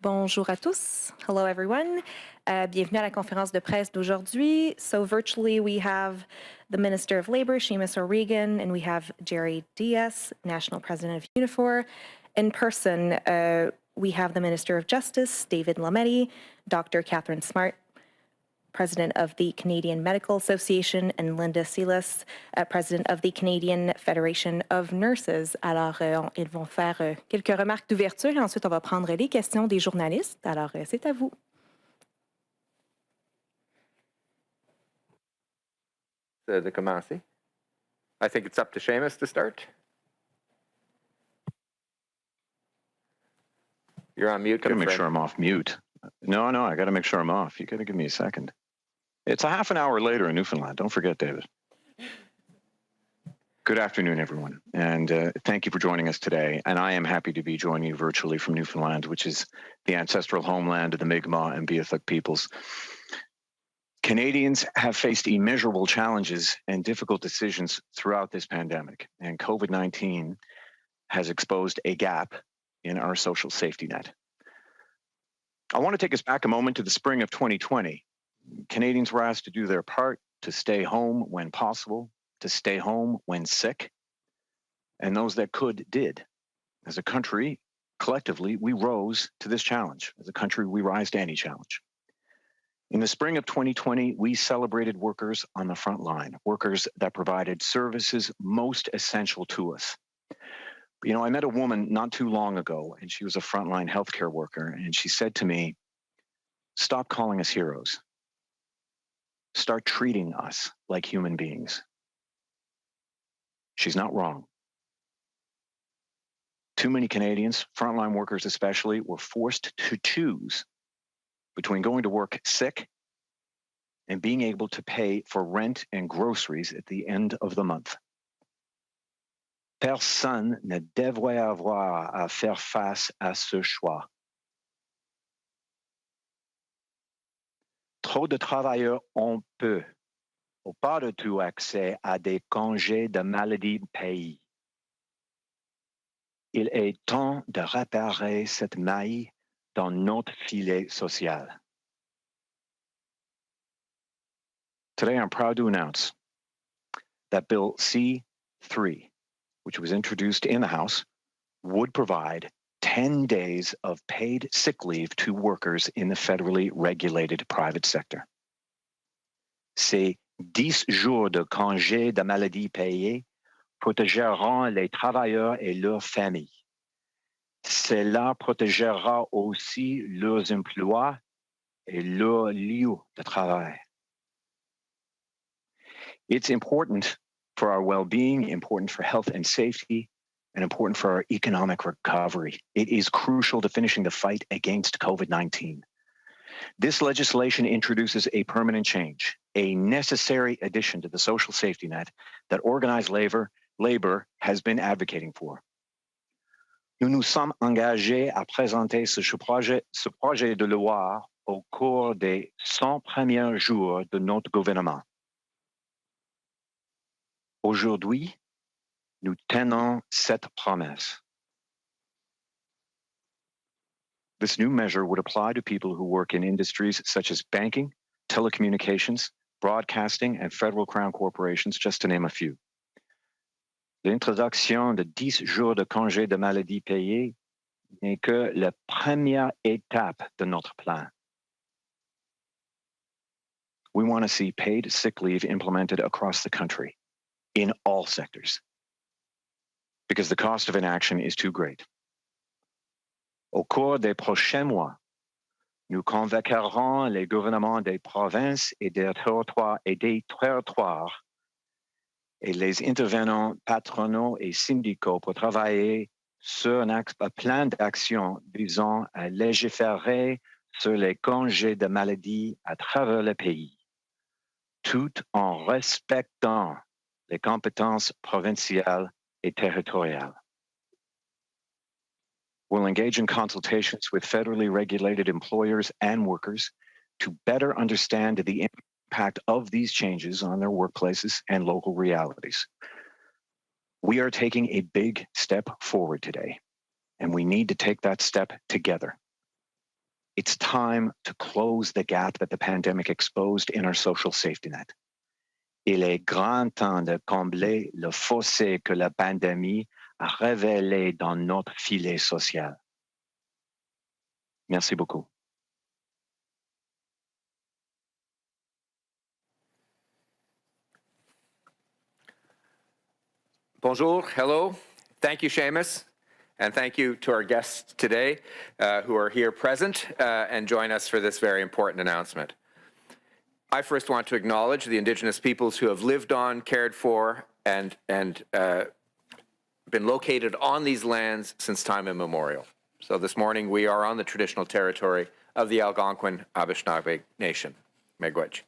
Bonjour à tous. Hello, everyone. Bienvenue à la conférence de presse d'aujourd'hui. So virtually, we have the Minister of Labour, Seamus O'Regan, and we have Jerry Diaz, National President of Unifor. In person, we have the Minister of Justice, David Lametti, Dr. Katharine Smart, President of the Canadian Medical Association, and Linda Silas, President of the Canadian Federation of Nurses. Alors, ils vont faire quelques remarques d'ouverture et ensuite on va prendre les questions des journalistes. Alors, c'est à vous. De commencer. I think it's up to Seamus to start. You're on mute. Gotta make sure I'm off mute. No, I gotta make sure I'm off. You gotta give me a second. It's a half an hour later in Newfoundland. Don't forget, David. Good afternoon, everyone, and thank you for joining us today. And I am happy to be joining you virtually from Newfoundland, which is the ancestral homeland of the Mi'kmaq and Beothuk peoples. Canadians have faced immeasurable challenges and difficult decisions throughout this pandemic, and COVID-19 has exposed a gap in our social safety net. I want to take us back a moment to the spring of 2020. Canadians were asked to do their part to stay home when possible, to stay home when sick, and those that could did. As a country, collectively, we rose to this challenge. As a country, we rise to any challenge. In the spring of 2020, we celebrated workers on the front line, workers that provided services most essential to us. But, I met a woman not too long ago, and she was a frontline healthcare worker, and she said to me, "Stop calling us heroes. Start treating us like human beings." She's not wrong. Too many Canadians, frontline workers especially, were forced to choose between going to work sick and being able to pay for rent and groceries at the end of the month. Personne ne devrait avoir à faire face à ce choix. Trop de travailleurs ont peu ou pas du tout accès à des congés de maladie payés. Il est temps de réparer cette maille dans notre filet social. Today, I'm proud to announce that Bill C-3, which was introduced in the House, would provide 10 days of paid sick leave to workers in the federally regulated private sector. Ces 10 jours de congés de maladie payés protégeront les travailleurs et leurs familles. Cela protégera aussi leurs emplois et leurs lieux de travail. It's important for our well-being, important for health and safety, and important for our economic recovery. It is crucial to finishing the fight against COVID-19. This legislation introduces a permanent change, a necessary addition to the social safety net that organized labor has been advocating for. Nous nous sommes engagés à présenter ce projet de loi au cours des 100 premiers jours de notre gouvernement. Aujourd'hui, nous tenons cette promesse. This new measure would apply to people who work in industries such as banking, telecommunications, broadcasting, and federal crown corporations, just to name a few. L'introduction de 10 jours de congé de maladie payés n'est que la première étape de notre plan. We want to see paid sick leave implemented across the country, in all sectors, because the cost of inaction is too great. Au cours des prochains mois, nous convoquerons les gouvernements des provinces et des territoires et les intervenants patronaux et syndicaux pour travailler sur un plan d'action visant à légiférer sur les congés de maladie à travers le pays, tout en respectant les compétences provinciales et territoriales. We'll engage in consultations with federally regulated employers and workers to better understand the impact of these changes on their workplaces and local realities. We are taking a big step forward today, and we need to take that step together. It's time to close the gap that the pandemic exposed in our social safety net. Il est grand temps de combler le fossé que la pandémie a révélé dans notre filet social. Merci beaucoup. Bonjour, hello. Thank you, Seamus. And thank you to our guests today who are here present and join us for this very important announcement. I first want to acknowledge the Indigenous peoples who have lived on, cared for, and been located on these lands since time immemorial. So this morning we are on the traditional territory of the Algonquin Anishinaabe Nation, Miigwech.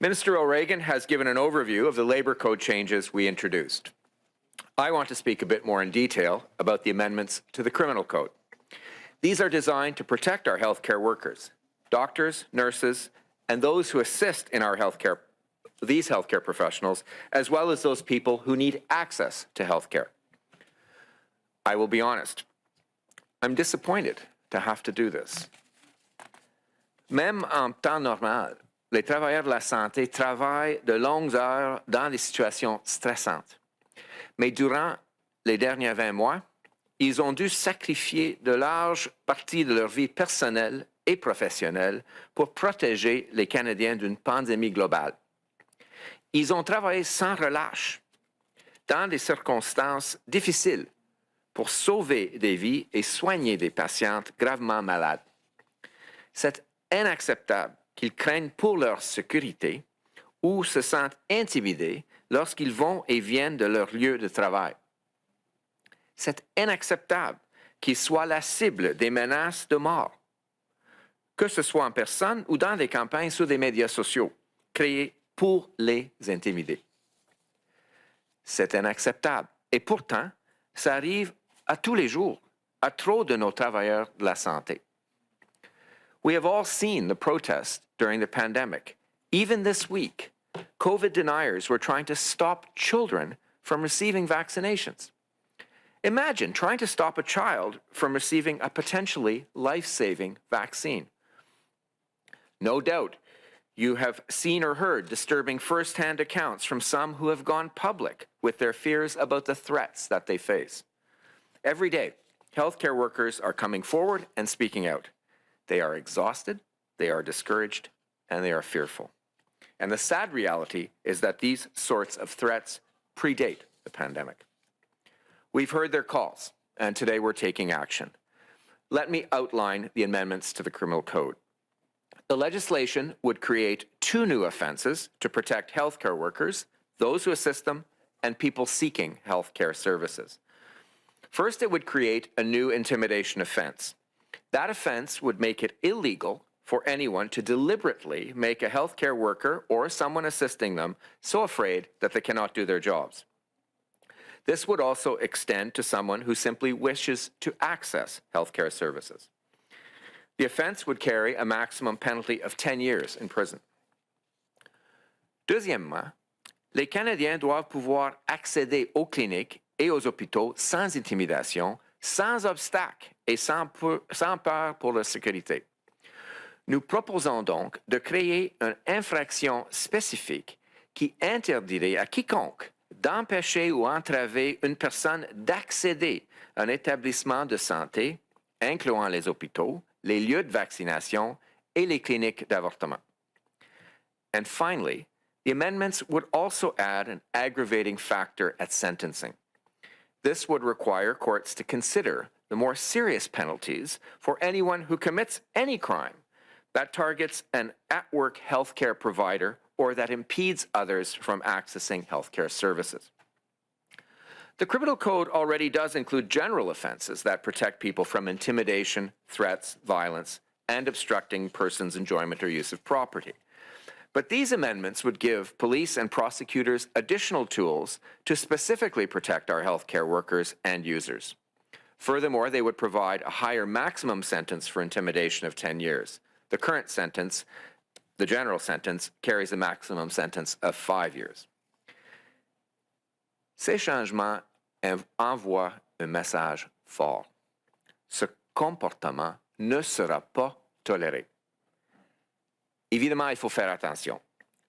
Minister O'Regan has given an overview of the Labour Code changes we introduced. I want to speak a bit more in detail about the amendments to the Criminal Code. These are designed to protect our healthcare workers, doctors, nurses, and those who assist in our these healthcare professionals, as well as those people who need access to healthcare. I will be honest, I'm disappointed to have to do this. Même en temps normal, les travailleurs de la santé travaillent de longues heures dans des situations stressantes. Mais durant les derniers 20 mois, ils ont dû sacrifier de larges parties de leur vie personnelle et professionnelle pour protéger les Canadiens d'une pandémie globale. Ils ont travaillé sans relâche, dans des circonstances difficiles, pour sauver des vies et soigner des patientes gravement malades. C'est inacceptable qu'ils craignent pour leur sécurité ou se sentent intimidés lorsqu'ils vont et viennent de leur lieu de travail. C'est inacceptable qu'ils soient la cible des menaces de mort, que ce soit en personne ou dans des campagnes sur des médias sociaux, créées pour les intimider. C'est inacceptable. Et pourtant, ça arrive à tous les jours, à trop de nos travailleurs de la santé. We have all seen the protests during the pandemic. Even this week, COVID deniers were trying to stop children from receiving vaccinations. Imagine trying to stop a child from receiving a potentially life-saving vaccine. No doubt, you have seen or heard disturbing first-hand accounts from some who have gone public with their fears about the threats that they face. Every day, healthcare workers are coming forward and speaking out. They are exhausted, they are discouraged, and they are fearful. And the sad reality is that these sorts of threats predate the pandemic. We've heard their calls, and today we're taking action. Let me outline the amendments to the Criminal Code. The legislation would create 2 new offenses to protect healthcare workers, those who assist them, and people seeking healthcare services. First, it would create a new intimidation offense. That offense would make it illegal for anyone to deliberately make a healthcare worker or someone assisting them so afraid that they cannot do their jobs. This would also extend to someone who simply wishes to access healthcare services. The offense would carry a maximum penalty of 10 years in prison. Deuxièmement, les Canadiens doivent pouvoir accéder aux cliniques et aux hôpitaux sans intimidation, sans obstacle et sans peur pour leur sécurité. Nous proposons donc de créer une infraction spécifique qui interdirait à quiconque d'empêcher ou entraver une personne d'accéder à un établissement de santé, incluant les hôpitaux, les lieux de vaccination et les cliniques d'avortement. And finally, the amendments would also add an aggravating factor at sentencing. This would require courts to consider the more serious penalties for anyone who commits any crime that targets an at-work healthcare provider or that impedes others from accessing healthcare services. The Criminal Code already does include general offenses that protect people from intimidation, threats, violence, and obstructing persons' enjoyment or use of property. But these amendments would give police and prosecutors additional tools to specifically protect our healthcare workers and users. Furthermore, they would provide a higher maximum sentence for intimidation of 10 years. The current sentence, the general sentence, carries a maximum sentence of 5 years. Ces changements envoient un message fort. Ce comportement ne sera pas tolérée. Évidemment, il faut faire attention.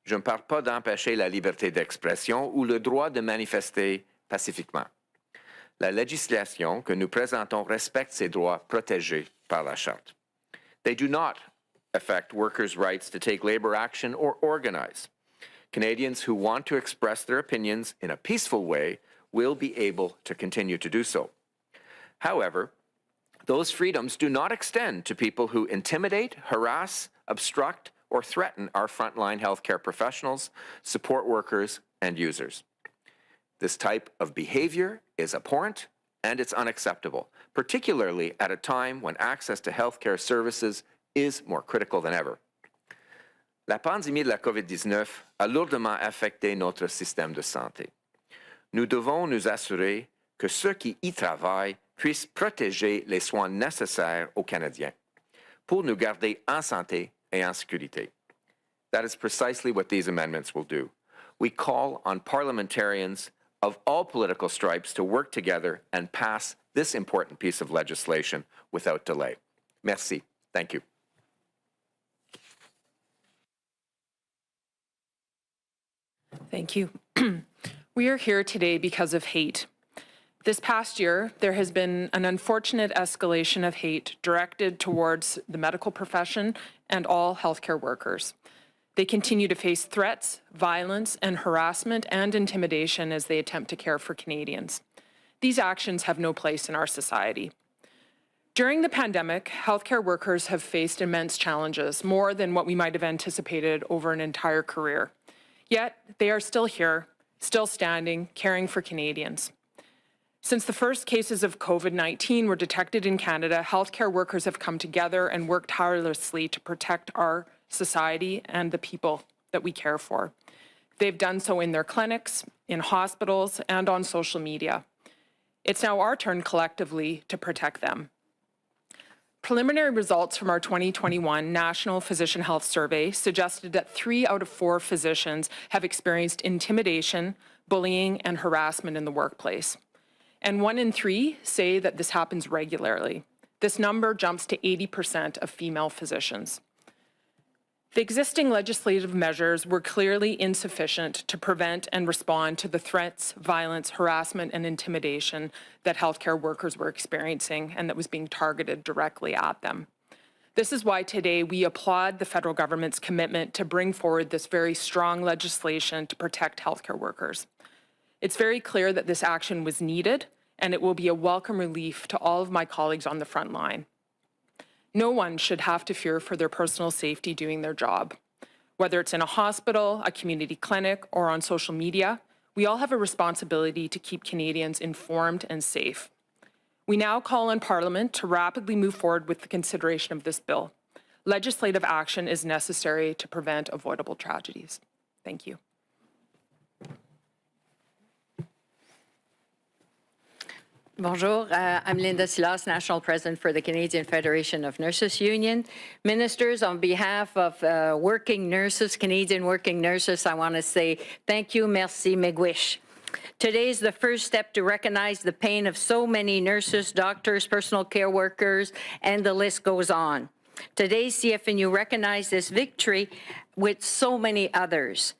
Je ne parle pas d'empêcher la liberté d'expression ou le droit de manifester pacifiquement. La législation que nous présentons respecte ces droits protégés par la Charte. They do not affect workers' rights to take labor action or organize. Canadians who want to express their opinions in a peaceful way will be able to continue to do so. However, those freedoms do not extend to people who intimidate, harass, obstruct, or threaten our frontline healthcare professionals, support workers, and users. This type of behavior is abhorrent and it's unacceptable, particularly at a time when access to healthcare services is more critical than ever. La pandémie de la COVID-19 a lourdement affecté notre système de santé. Nous devons nous assurer que ceux qui y travaillent puissent protéger les soins nécessaires aux Canadiens pour nous garder en santé et en sécurité. That is precisely what these amendments will do. We call on parliamentarians of all political stripes to work together and pass this important piece of legislation without delay. Merci. Thank you. Thank you. We are here today because of hate. This past year, there has been an unfortunate escalation of hate directed towards the medical profession and all healthcare workers. They continue to face threats, violence, and harassment and intimidation as they attempt to care for Canadians. These actions have no place in our society. During the pandemic, healthcare workers have faced immense challenges, more than what we might have anticipated over an entire career. Yet, they are still here, still standing, caring for Canadians. Since the first cases of COVID-19 were detected in Canada, healthcare workers have come together and worked tirelessly to protect our society and the people that we care for. They've done so in their clinics, in hospitals, and on social media. It's now our turn collectively to protect them. Preliminary results from our 2021 National Physician Health Survey suggested that 3 out of 4 physicians have experienced intimidation, bullying, and harassment in the workplace. And 1 in 3 say that this happens regularly. This number jumps to 80% of female physicians. The existing legislative measures were clearly insufficient to prevent and respond to the threats, violence, harassment, and intimidation that healthcare workers were experiencing and that was being targeted directly at them. This is why today we applaud the federal government's commitment to bring forward this very strong legislation to protect healthcare workers. It's very clear that this action was needed, and it will be a welcome relief to all of my colleagues on the front line. No one should have to fear for their personal safety doing their job. Whether it's in a hospital, a community clinic, or on social media, we all have a responsibility to keep Canadians informed and safe. We now call on Parliament to rapidly move forward with the consideration of this bill. Legislative action is necessary to prevent avoidable tragedies. Thank you. Bonjour, I'm Linda Silas, National President for the Canadian Federation of Nurses Union. Ministers, on behalf of working nurses, Canadian working nurses, I want to say thank you, merci, miigwech. Today is the first step to recognize the pain of so many nurses, doctors, personal care workers, and the list goes on. Today, CFNU recognized this victory with so many others.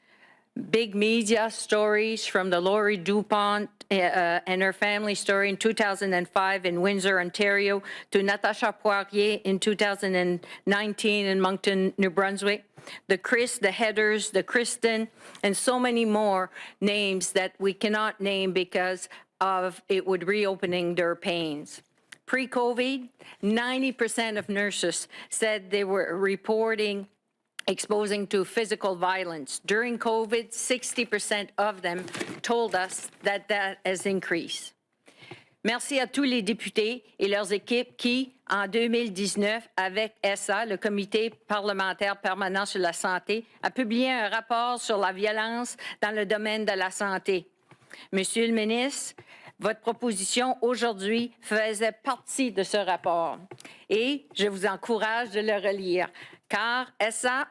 Big media stories from the Laurie Dupont and her family story in 2005 in Windsor, Ontario, to Natasha Poirier in 2019 in Moncton, New Brunswick, the Chris, the Heathers, the Kristen, and so many more names that we cannot name because of it would reopening their pains. Pre-COVID, 90% of nurses said they were reporting exposing to physical violence. During COVID, 60% of them told us that that has increased. Merci à tous les députés et leurs équipes qui, en 2019, avec SA, le Comité parlementaire permanent sur la santé, a publié un rapport sur la violence dans le domaine de la santé. Monsieur le ministre, votre proposition aujourd'hui faisait partie de ce rapport et je vous encourage de le relire car SA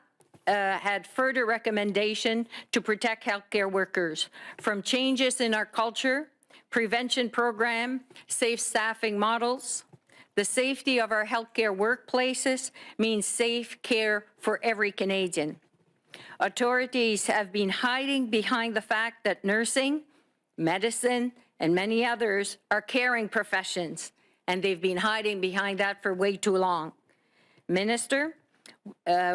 had further recommendation to protect healthcare workers from changes in our culture, prevention program, safe staffing models, The safety of our healthcare workplaces means safe care for every Canadian. Authorities have been hiding behind the fact that nursing, medicine, and many others are caring professions, and they've been hiding behind that for way too long. Minister,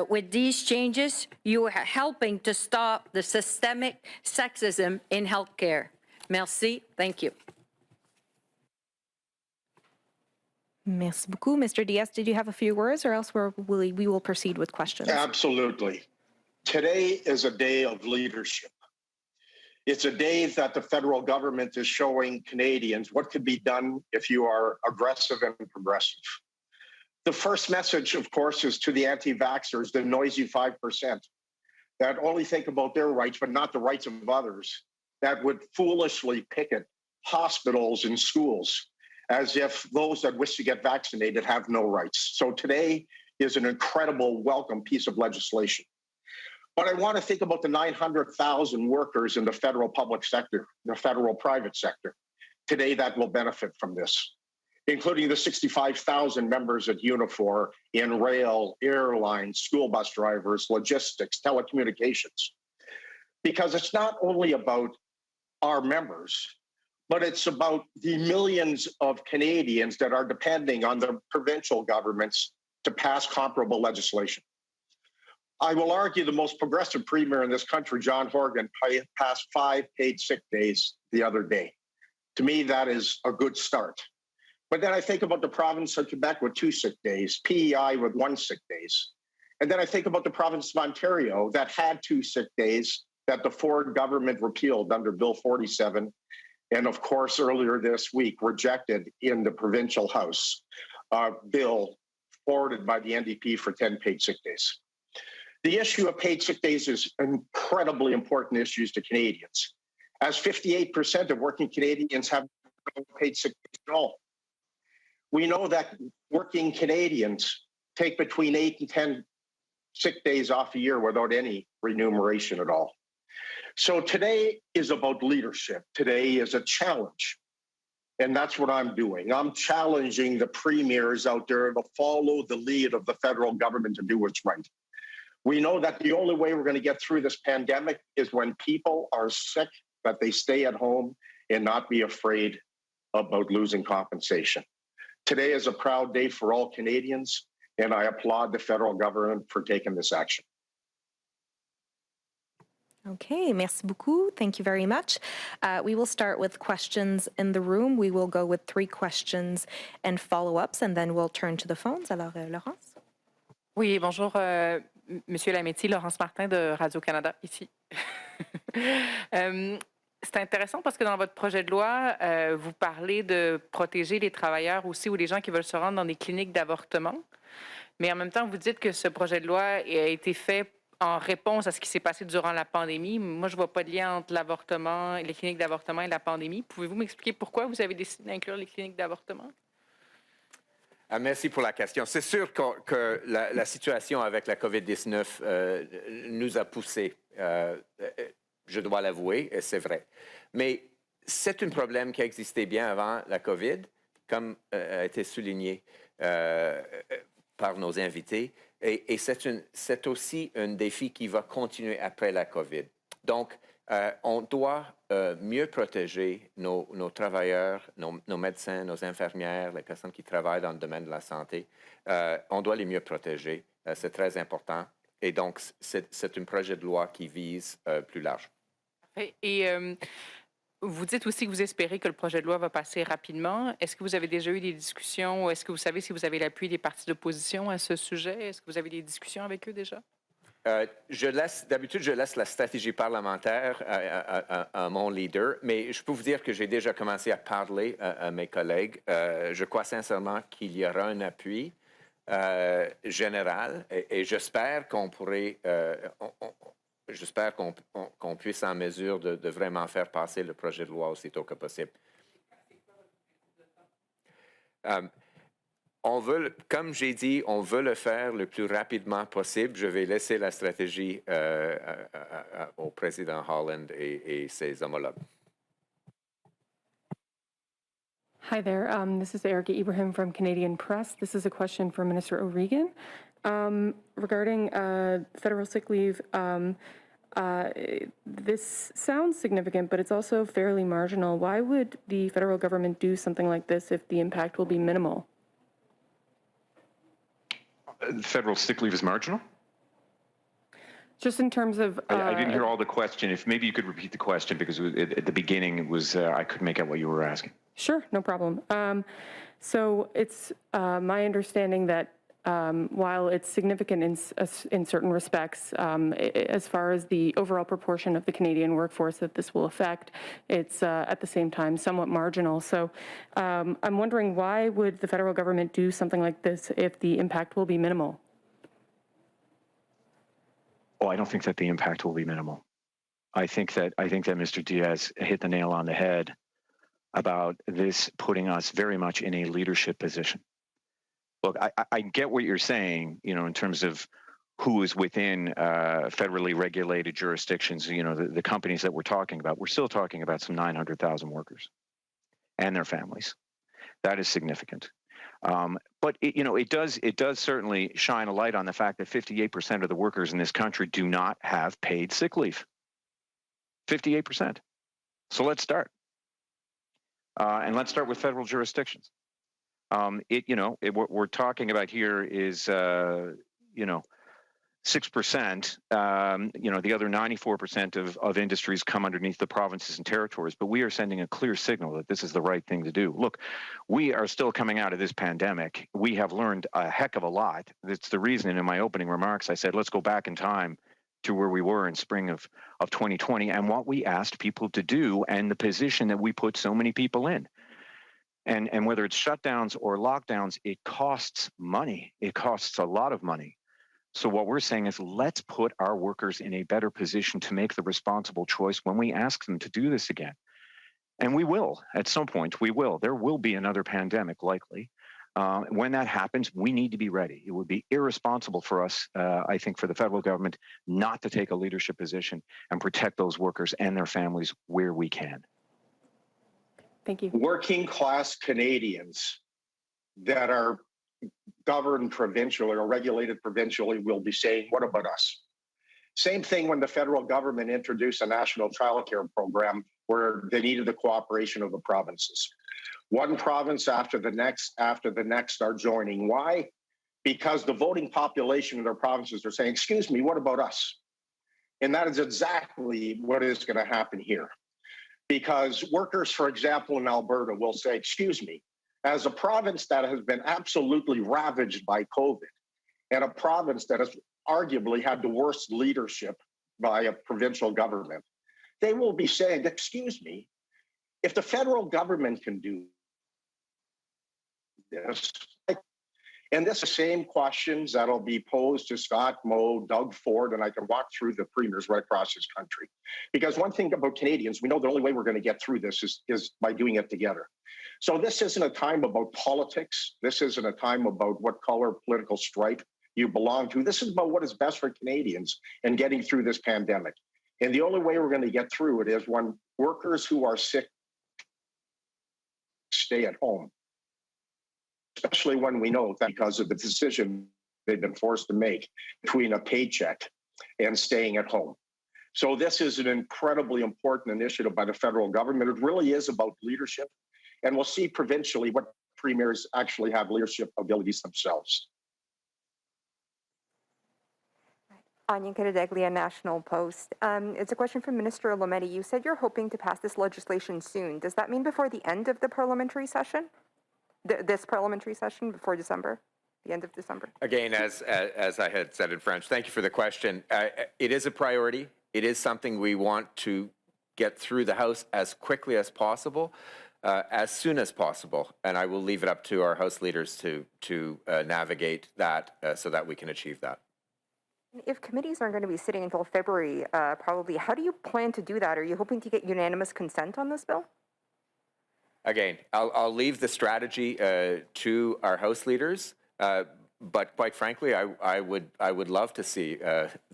with these changes, you are helping to stop the systemic sexism in healthcare. Merci. Thank you. Merci beaucoup. Mr. Diaz, did you have a few words, or else we will proceed with questions? Absolutely. Today is a day of leadership. It's a day that the federal government is showing Canadians what could be done if you are aggressive and progressive. The first message, of course, is to the anti-vaxxers, the noisy 5%, that only think about their rights, but not the rights of others, that would foolishly picket hospitals and schools as if those that wish to get vaccinated have no rights. So today is an incredible welcome piece of legislation. But I want to think about the 900,000 workers in the federal public sector, the federal private sector, today that will benefit from this, including the 65,000 members at Unifor in rail, airlines, school bus drivers, logistics, telecommunications. Because it's not only about our members, but it's about the millions of Canadians that are depending on the provincial governments to pass comparable legislation. I will argue the most progressive premier in this country, John Horgan, passed 5 paid sick days the other day. To me, that is a good start. But then I think about the province of Quebec with 2 sick days, PEI with 1 sick days. And then I think about the province of Ontario that had 2 sick days that the Ford government repealed under Bill 47. And of course, earlier this week, rejected in the provincial house bill forwarded by the NDP for 10 paid sick days. The issue of paid sick days is an incredibly important issue to Canadians, as 58% of working Canadians have no paid sick days at all. We know that working Canadians take between 8 and 10 sick days off a year without any remuneration at all. So today is about leadership. Today is a challenge. And that's what I'm doing. I'm challenging the premiers out there to follow the lead of the federal government to do what's right. We know that the only way we're going to get through this pandemic is when people are sick, that they stay at home and not be afraid about losing compensation. Today is a proud day for all Canadians, and I applaud the federal government for taking this action. Okay, merci beaucoup. Thank you very much. We will start with questions in the room. We will go with 3 questions and follow-ups, and then we'll turn to the phones. Alors, Laurence? Oui, bonjour, Monsieur Lametti, Laurence Martin de Radio-Canada, ici. C'est intéressant parce que dans votre projet de loi, vous parlez de protéger les travailleurs aussi ou les gens qui veulent se rendre dans des cliniques d'avortement. Mais en même temps, vous dites que ce projet de loi a été fait en réponse à ce qui s'est passé durant la pandémie. Moi, je ne vois pas de lien entre l'avortement, les cliniques d'avortement et la pandémie. Pouvez-vous m'expliquer pourquoi vous avez décidé d'inclure les cliniques d'avortement? Merci pour la question. C'est sûr que la situation avec la COVID-19 nous a poussés, je dois l'avouer, et c'est vrai. Mais c'est un problème qui existait bien avant la COVID, comme a été souligné par nos invités. Et c'est aussi un défi qui va continuer après la COVID. Donc, on doit mieux protéger nos travailleurs, nos médecins, nos infirmières, les personnes qui travaillent dans le domaine de la santé. On doit les mieux protéger. C'est très important. Et donc, c'est un projet de loi qui vise plus large. Et vous dites aussi que vous espérez que le projet de loi va passer rapidement. Est-ce que vous avez déjà eu des discussions ou est-ce que vous savez si vous avez l'appui des partis d'opposition à ce sujet? Est-ce que vous avez des discussions avec eux déjà? D'habitude, je laisse la stratégie parlementaire à mon leader, mais je peux vous dire que j'ai déjà commencé à parler à mes collègues. Je crois sincèrement qu'il y aura un appui général et j'espère qu'on pourrait... J'espère qu'on puisse en mesure de vraiment faire passer le projet de loi aussitôt que possible. Comme j'ai dit, on veut le faire le plus rapidement possible. Je vais laisser la stratégie au président Holland et ses homologues. Hi there. This is Erica Ibrahim from Canadian Press. This is a question for Minister O'Regan regarding federal sick leave. This sounds significant, but it's also fairly marginal. Why would the federal government do something like this if the impact will be minimal? Federal sick leave is marginal? Just in terms of... I didn't hear all the question. If maybe you could repeat the question, because at the beginning it was I couldn't make out what you were asking. Sure, no problem. So it's my understanding that while it's significant in certain respects, as far as the overall proportion of the Canadian workforce that this will affect, it's at the same time somewhat marginal. So I'm wondering, why would the federal government do something like this if the impact will be minimal? Oh, I don't think that the impact will be minimal. I think that Mr. Diaz hit the nail on the head about this putting us very much in a leadership position. Look, I get what you're saying, in terms of who is within federally regulated jurisdictions, the companies that we're talking about. We're still talking about some 900,000 workers and their families. That is significant. But it does certainly shine a light on the fact that 58% of the workers in this country do not have paid sick leave. 58%. So let's start. And let's start with federal jurisdictions. What we're talking about here is, 6%. The other 94% of industries come underneath the provinces and territories. But we are sending a clear signal that this is the right thing to do. Look, we are still coming out of this pandemic. We have learned a heck of a lot. That's the reason in my opening remarks I said, let's go back in time to where we were in spring of 2020 and what we asked people to do and the position that we put so many people in. And whether it's shutdowns or lockdowns, it costs money. It costs a lot of money. So what we're saying is, let's put our workers in a better position to make the responsible choice when we ask them to do this again. And we will, at some point, we will. There will be another pandemic, likely. When that happens, we need to be ready. It would be irresponsible for us, I think, for the federal government not to take a leadership position and protect those workers and their families where we can. Thank you. Working class Canadians that are governed provincially or regulated provincially will be saying, what about us? Same thing when the federal government introduced a national childcare program where they needed the cooperation of the provinces. One province after the next are joining. Why? Because the voting population of their provinces are saying, excuse me, what about us? And that is exactly what is going to happen here. Because workers, for example, in Alberta will say, excuse me, as a province that has been absolutely ravaged by COVID and a province that has arguably had the worst leadership by a provincial government, they will be saying, excuse me, if the federal government can do this, and this is the same questions that'll be posed to Scott Moe, Doug Ford, and I can walk through the premiers right across this country. Because one thing about Canadians, we know the only way we're going to get through this is by doing it together. So this isn't a time about politics. This isn't a time about what color political stripe you belong to. This is about what is best for Canadians and getting through this pandemic. And the only way we're going to get through it is when workers who are sick stay at home, especially when we know that because of the decision they've been forced to make between a paycheck and staying at home. So this is an incredibly important initiative by the federal government. It really is about leadership. And we'll see provincially what premiers actually have leadership abilities themselves. Anya Karadeglia, National Post. It's a question from Minister Lametti. You said you're hoping to pass this legislation soon. Does that mean before the end of the parliamentary session? This parliamentary session, before December? The end of December? Again, as I had said in French, thank you for the question. It is a priority. It is something we want to get through the House as quickly as possible. As soon as possible, and I will leave it up to our House leaders to navigate that so that we can achieve that. If committees aren't going to be sitting until February, probably, how do you plan to do that? Are you hoping to get unanimous consent on this bill? Again, I'll leave the strategy to our House leaders, but quite frankly, I would love to see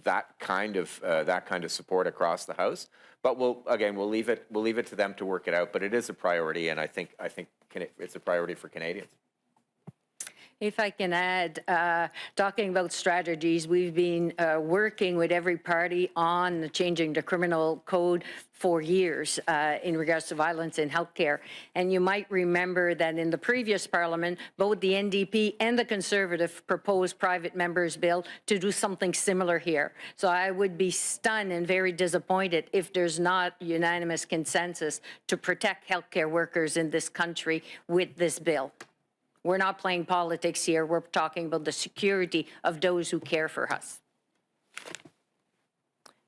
that kind of support across the House. But we'll leave it to them to work it out. But it is a priority, and I think it's a priority for Canadians. If I can add, talking about strategies, we've been working with every party on changing the criminal code for years in regards to violence in healthcare. And you might remember that in the previous parliament, both the NDP and the Conservative proposed private members' bill to do something similar here. So I would be stunned and very disappointed if there's not unanimous consensus to protect healthcare workers in this country with this bill. We're not playing politics here. We're talking about the security of those who care for us.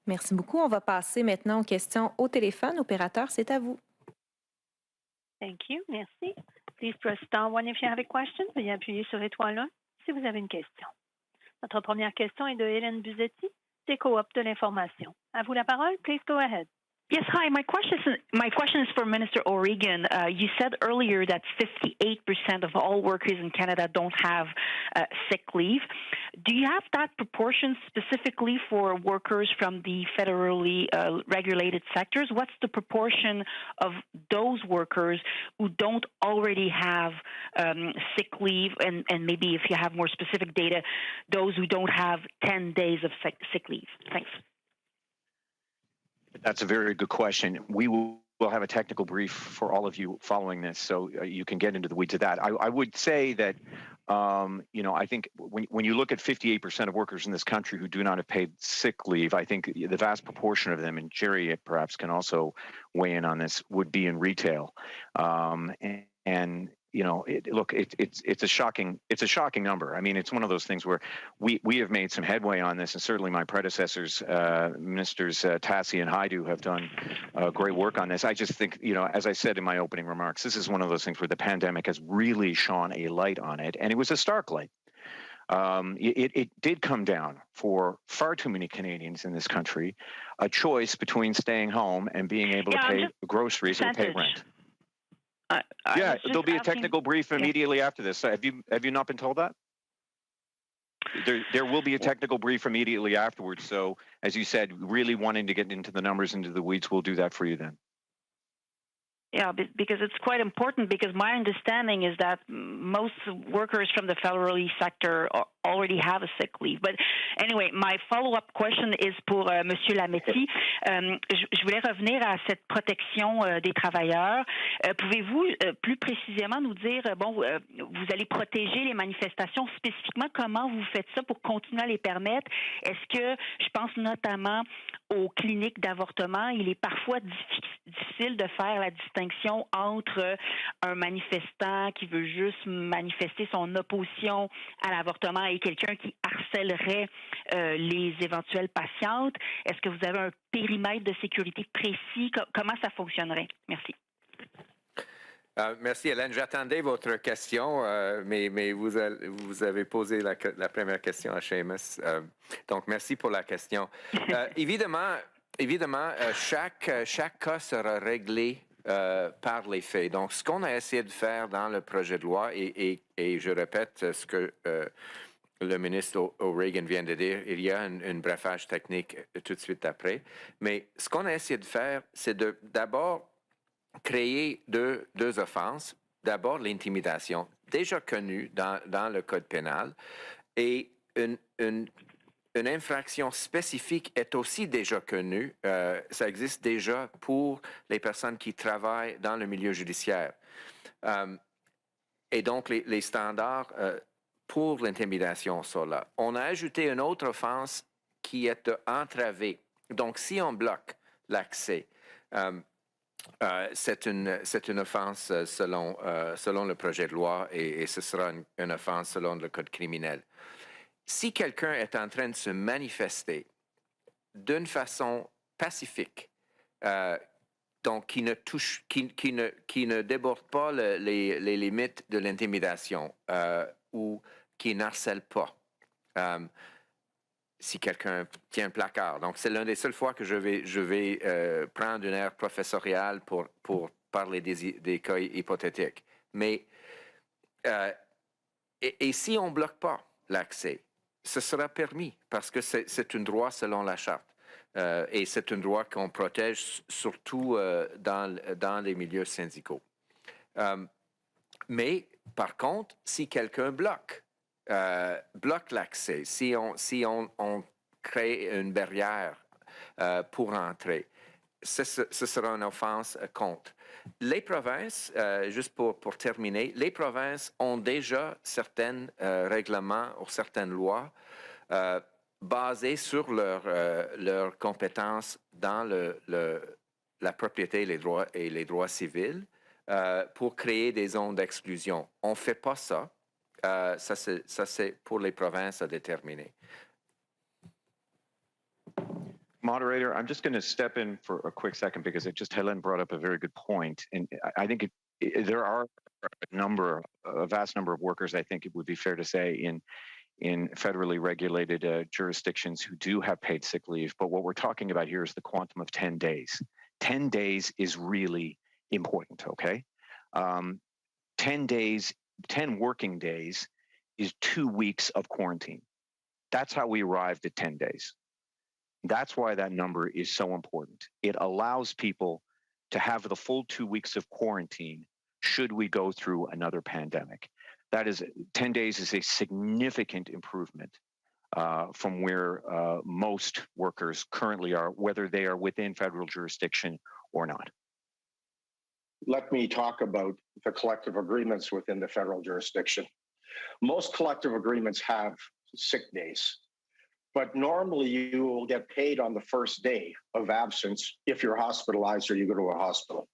Merci beaucoup. On va passer maintenant aux questions au téléphone. Opérateur, c'est à vous. Thank you. Merci. Please press star one if you have a question. Veuillez appuyer sur étoile 1 si vous avez une question. Notre première question est de Hélène Buzetti, des Coop de l'information. À vous la parole. Please go ahead. Yes, hi. My question is for Minister O'Regan. You said earlier that 58% of all workers in Canada don't have sick leave. Do you have that proportion specifically for workers from the federally regulated sectors? What's the proportion of those workers who don't already have sick leave, and maybe if you have more specific data, those who don't have 10 days of sick leave? Thanks. That's a very good question. We will have a technical brief for all of you following this, so you can get into the weeds of that. I would say that, I think when you look at 58% of workers in this country who do not have paid sick leave, I think the vast proportion of them, and Jerry perhaps can also weigh in on this, would be in retail. It's a shocking number. I mean, it's one of those things where we have made some headway on this, and certainly my predecessors, Ministers Tassi and Haidu, have done great work on this. I just think, as I said in my opening remarks, this is one of those things where the pandemic has really shone a light on it, and it was a stark light. It did come down for far too many Canadians in this country, a choice between staying home and being able to pay groceries or pay rent. There'll be a technical brief immediately after this. Have you not been told that? There will be a technical brief immediately afterwards. So, as you said, really wanting to get into the numbers, into the weeds, we'll do that for you then. Yeah, because it's quite important, because my understanding is that most workers from the federally sector already have a sick leave. But anyway, my follow-up question is pour Monsieur Lametti. Je voulais revenir à cette protection des travailleurs. Pouvez-vous plus précisément nous dire, vous allez protéger les manifestations spécifiquement, comment vous faites ça pour continuer à les permettre? Est-ce que, je pense notamment aux cliniques d'avortement, il est parfois difficile de faire la distinction entre un manifestant qui veut juste manifester son opposition à l'avortement et quelqu'un qui harcèlerait les éventuelles patientes? Est-ce que vous avez un périmètre de sécurité précis? Comment ça fonctionnerait? Merci. Merci, Hélène. J'attendais votre question, mais vous avez posé la première question à Seamus. Donc, merci pour la question. Évidemment, chaque cas sera réglé par les faits. Donc, ce qu'on a essayé de faire dans le projet de loi, et je répète ce que le ministre O'Regan vient de dire, il y a un brefage technique tout de suite après, mais ce qu'on a essayé de faire, c'est d'abord créer deux offenses. D'abord, l'intimidation, déjà connue dans le Code pénal, et une infraction spécifique est aussi déjà connue. Ça existe déjà pour les personnes qui travaillent dans le milieu judiciaire. Et donc, les standards pour l'intimidation sont là. On a ajouté une autre offense qui est d'entraver. Donc, si on bloque l'accès, c'est une offense selon le projet de loi, et ce sera une offense selon le code criminel. Si quelqu'un est en train de se manifester d'une façon pacifique, donc qui ne déborde pas les limites de l'intimidation ou qui n'harcèle pas, si quelqu'un tient un placard. Donc, c'est l'une des seules fois que je vais prendre une aire professoriale pour parler des cas hypothétiques. Mais, et si on ne bloque pas l'accès, ce sera permis parce que c'est un droit selon la charte. Et c'est un droit qu'on protège surtout dans les milieux syndicaux. Mais par contre, si quelqu'un bloque l'accès, si on crée une barrière pour entrer, ce sera une offense contre. Les provinces, juste pour terminer, les provinces ont déjà certains règlements ou certaines lois basées sur leurs compétences dans la propriété et les droits civils pour créer des zones d'exclusion. On ne fait pas ça. Ça, c'est pour les provinces à déterminer. Moderator, I'm just going to step in for a quick second because Helen brought up a very good point. And I think there are a vast number of workers, I think it would be fair to say, in federally regulated jurisdictions who do have paid sick leave. But what we're talking about here is the quantum of 10 days. 10 days is really important, okay? 10 days, 10 working days is 2 weeks of quarantine. That's how we arrived at 10 days. That's why that number is so important. It allows people to have the full 2 weeks of quarantine should we go through another pandemic. That is, 10 days is a significant improvement from where most workers currently are, whether they are within federal jurisdiction or not. Let me talk about the collective agreements within the federal jurisdiction. Most collective agreements have sick days, but normally you will get paid on the first day of absence if you're hospitalized or you go to a hospital.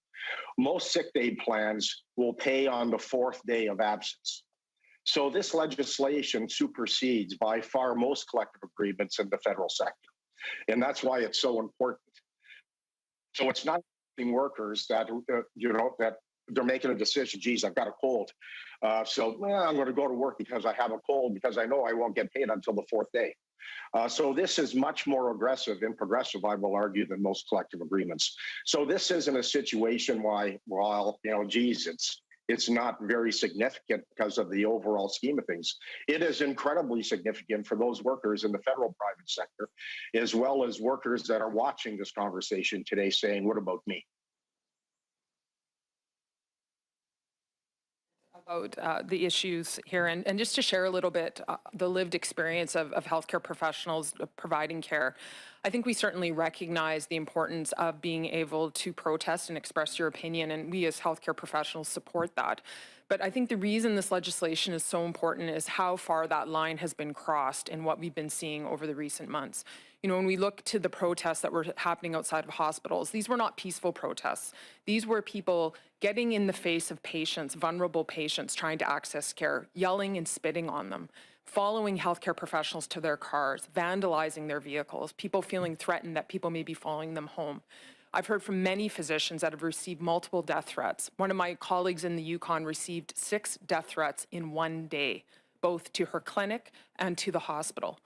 Most sick day plans will pay on the fourth day of absence. So this legislation supersedes by far most collective agreements in the federal sector. And that's why it's so important. So it's not workers that, that they're making a decision, geez, I've got a cold. So I'm going to go to work because I have a cold because I know I won't get paid until the fourth day. So this is much more aggressive and progressive, I will argue, than most collective agreements. So this isn't a situation while geez, it's not very significant because of the overall scheme of things. It is incredibly significant for those workers in the federal private sector, as well as workers that are watching this conversation today saying, what about me? About the issues here and just to share a little bit the lived experience of healthcare professionals providing care. I think we certainly recognize the importance of being able to protest and express your opinion, and we as healthcare professionals support that. But I think the reason this legislation is so important is how far that line has been crossed in what we've been seeing over the recent months. When we look to the protests that were happening outside of hospitals, these were not peaceful protests. These were people getting in the face of patients, vulnerable patients trying to access care, yelling and spitting on them, following healthcare professionals to their cars, vandalizing their vehicles, people feeling threatened that people may be following them home. I've heard from many physicians that have received multiple death threats. One of my colleagues in the Yukon received 6 death threats in one day, both to her clinic and to the hospital.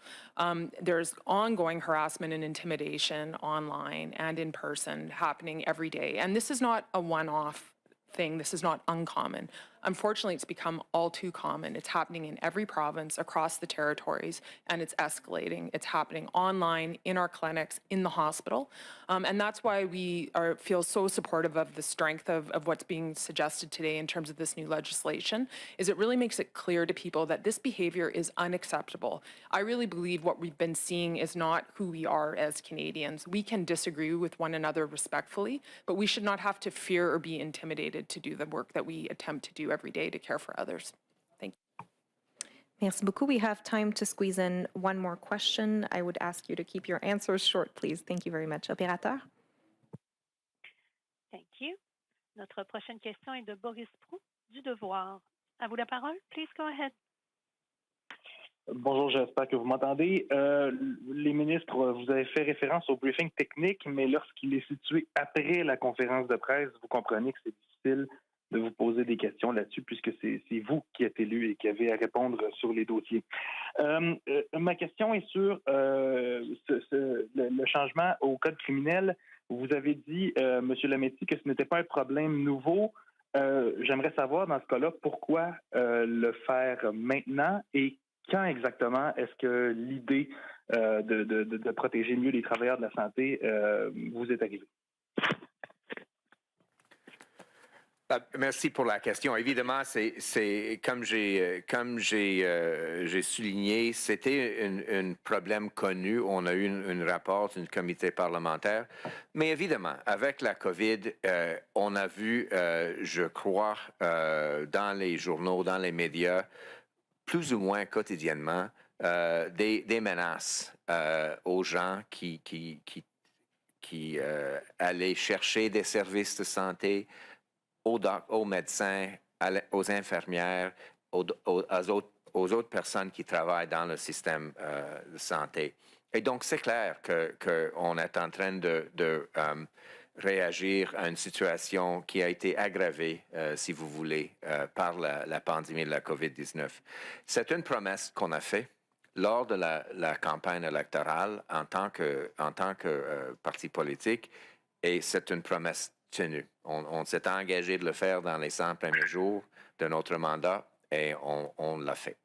There's ongoing harassment and intimidation online and in person happening every day. And this is not a one-off thing. This is not uncommon. Unfortunately, it's become all too common. It's happening in every province across the territories, and it's escalating. It's happening online, in our clinics, in the hospital. And that's why we feel so supportive of the strength of what's being suggested today in terms of this new legislation, is it really makes it clear to people that this behavior is unacceptable. I really believe what we've been seeing is not who we are as Canadians. We can disagree with one another respectfully, but we should not have to fear or be intimidated to do the work that we attempt to do every day to care for others. Thank you. Merci beaucoup. We have time to squeeze in one more question. I would ask you to keep your answers short, please. Thank you very much. Opérateur? Thank you. Notre prochaine question est de Boris Proulx du Devoir. À vous la parole. Please go ahead. Bonjour, j'espère que vous m'entendez. Les ministres, vous avez fait référence au briefing technique, mais lorsqu'il est situé après la conférence de presse, vous comprenez que c'est difficile de vous poser des questions là-dessus, puisque c'est vous qui êtes élu et qui avez à répondre sur les dossiers. Ma question est sur le changement au code criminel. Vous avez dit, M. Lametti, que ce n'était pas un problème nouveau. J'aimerais savoir, dans ce cas-là, pourquoi le faire maintenant et quand exactement est-ce que l'idée de protéger mieux les travailleurs de la santé vous est arrivée? Merci pour la question. Évidemment, c'est comme j'ai souligné, c'était un problème connu. On a eu un rapport d'un comité parlementaire. Mais évidemment, avec la COVID, on a vu, je crois, dans les journaux, dans les médias, plus ou moins quotidiennement, des menaces aux gens qui allaient chercher des services de santé, aux médecins, aux infirmières, aux autres personnes qui travaillent dans le système de santé. Et donc, c'est clair qu'on est en train de réagir à une situation qui a été aggravée, si vous voulez, par la pandémie de la COVID-19. C'est une promesse qu'on a faite lors de la campagne électorale en tant que parti politique, et c'est une promesse tenue. On s'est engagé de le faire dans les 100 premiers jours de notre mandat et on l'a fait.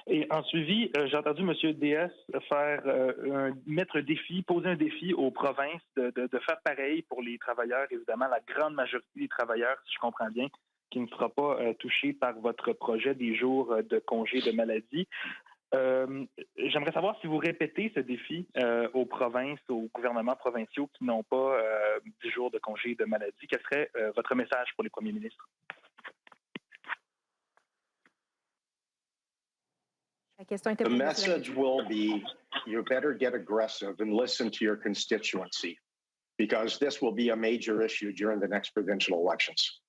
Et en suivi, j'ai entendu M. DS poser un défi aux provinces de faire pareil pour les travailleurs, évidemment, la grande majorité des travailleurs, si je comprends bien, qui ne sera pas touché par votre projet des jours de congé de maladie. J'aimerais savoir si vous répétez ce défi aux provinces, aux gouvernements provinciaux qui n'ont pas 10 jours de congé de maladie. Quel serait votre message pour les premiers ministres? The message will be, you better get aggressive and listen to your constituency, because this will be a major issue during the next provincial elections.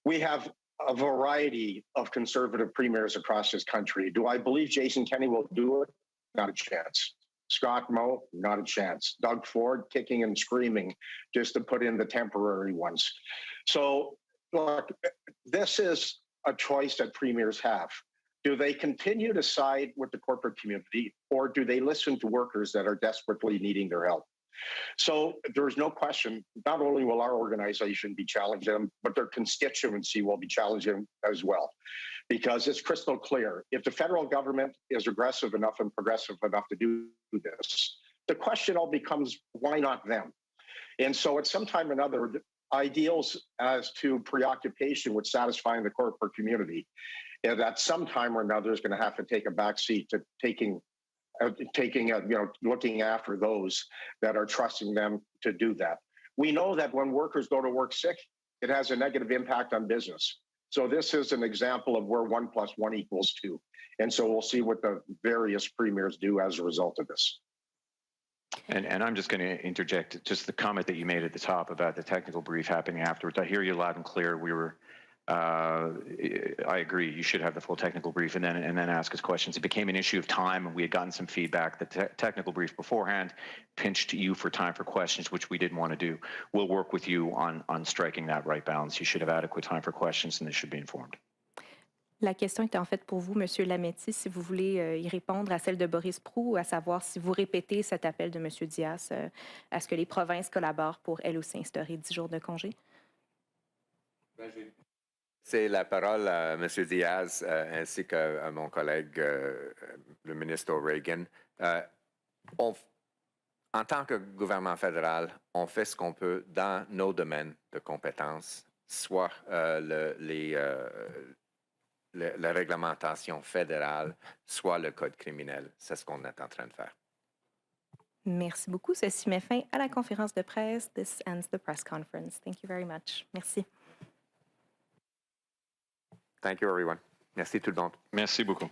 We have a variety of conservative premiers across this country. Do I believe Jason Kenney will do it? Not a chance. Scott Moe, not a chance. Doug Ford, kicking and screaming just to put in the temporary ones. So, look, this is a choice that premiers have. Do they continue to side with the corporate community, or do they listen to workers that are desperately needing their help? So there's no question, not only will our organization be challenging, but their constituency will be challenging as well. Because it's crystal clear, if the federal government is aggressive enough and progressive enough to do this, the question all becomes, why not them? And so at some time or another, ideals as to preoccupation with satisfying the corporate community, and at some time or another is going to have to take a backseat to looking after those that are trusting them to do that. We know that when workers go to work sick, it has a negative impact on business. So this is an example of where 1 + 1 = 2. And so we'll see what the various premiers do as a result of this. And I'm just going to interject just the comment that you made at the top about the technical brief happening afterwards. I hear you loud and clear. I agree. You should have the full technical brief and then ask us questions. It became an issue of time, and we had gotten some feedback. The technical brief beforehand pinched you for time for questions, which we didn't want to do. We'll work with you on striking that right balance. You should have adequate time for questions, and they should be informed. La question était en fait pour vous, M. Lametti, si vous voulez y répondre à celle de Boris Proulx, à savoir si vous répétez cet appel de M. Dias à ce que les provinces collaborent pour elles aussi instaurer 10 jours de congé. C'est la parole à M. Diaz ainsi qu'à mon collègue, le ministre O'Regan. En tant que gouvernement fédéral, on fait ce qu'on peut dans nos domaines de compétences, soit la réglementation fédérale, soit le code criminel. C'est ce qu'on est en train de faire. Merci beaucoup. Ceci met fin à la conférence de presse. This ends the press conference. Thank you very much. Merci. Thank you, everyone. Merci tout le monde. Merci beaucoup.